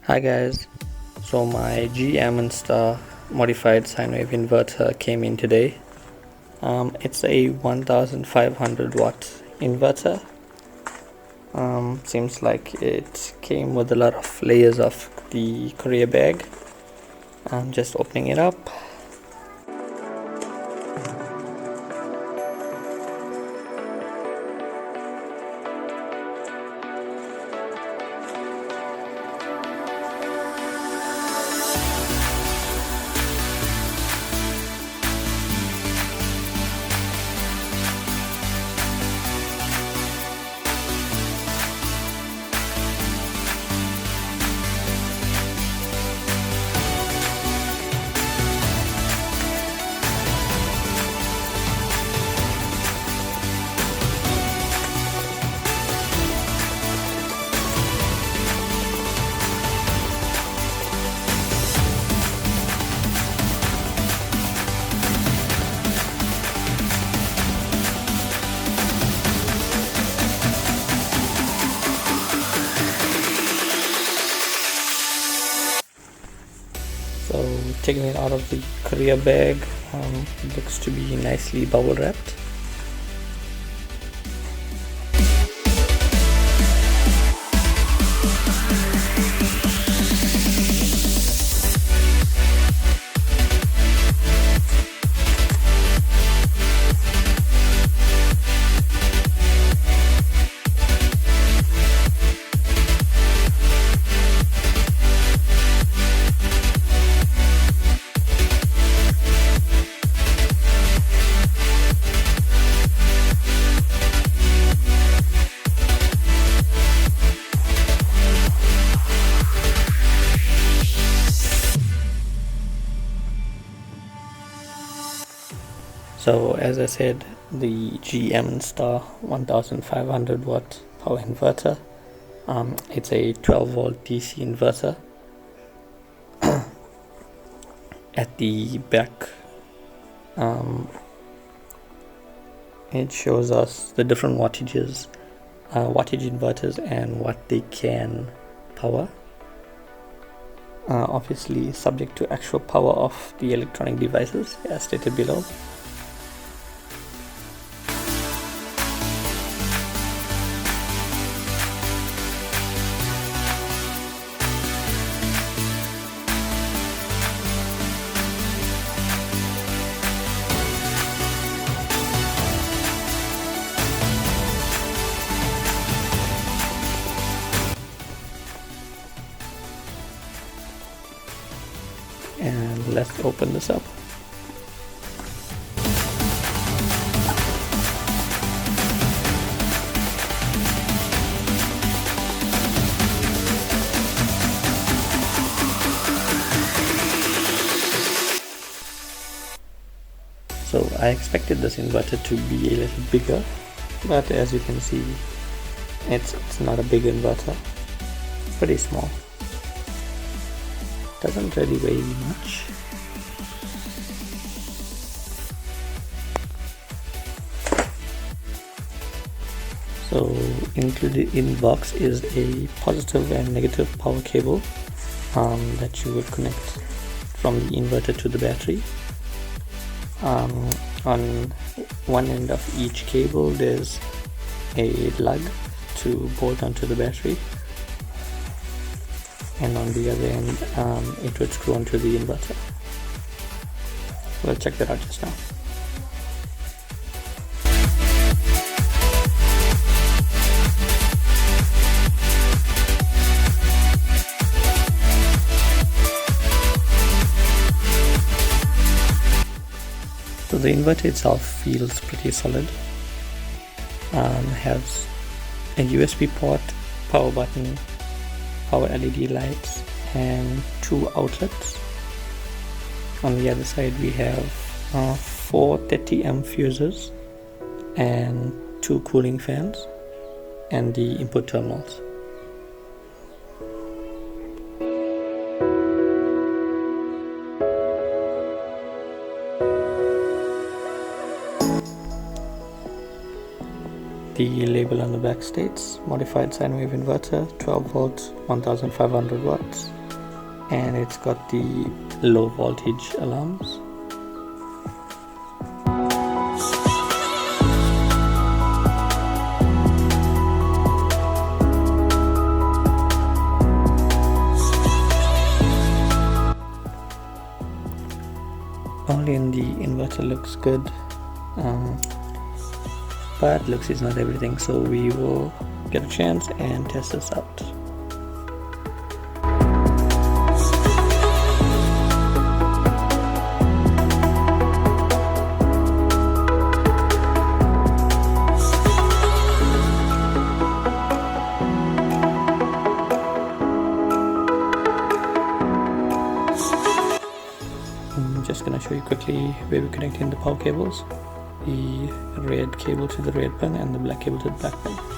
Hi guys, so my G-Amistar modified sine wave inverter came in today. It's a 1500 watt inverter. Seems like it came with a lot of layers of the courier bag. I'm just opening it up. So taking it out of the courier bag, it looks to be nicely bubble wrapped. So as I said, the G-Amistar 1500 watt power inverter. It's a 12 volt DC inverter. At the back, it shows us the different wattage inverters and what they can power. Obviously subject to actual power of the electronic devices as stated below. And let's open this up. So I expected this inverter to be a little bigger, but as you can see, it's not a big inverter. It's pretty small. Doesn't really weigh much. So included in box is a positive and negative power cable that you would connect from the inverter to the battery. On one end of each cable there's a lug to bolt onto the battery, and on the other end it would screw onto the inverter. We'll check that out just now. So the inverter itself feels pretty solid. Has a USB port, power button, power LED lights, and 2 outlets. On the other side we have 4 30 amp fuses and 2 cooling fans and the input terminals. The label on the back states modified sine wave inverter, 12 volts, 1500 watts, and it's got the low voltage alarms. All in the inverter looks good, but looks is not everything, so we will get a chance and test this out. I'm just gonna show you quickly where we're connecting the power cables. The red cable to the red pin and the black cable to the black pin.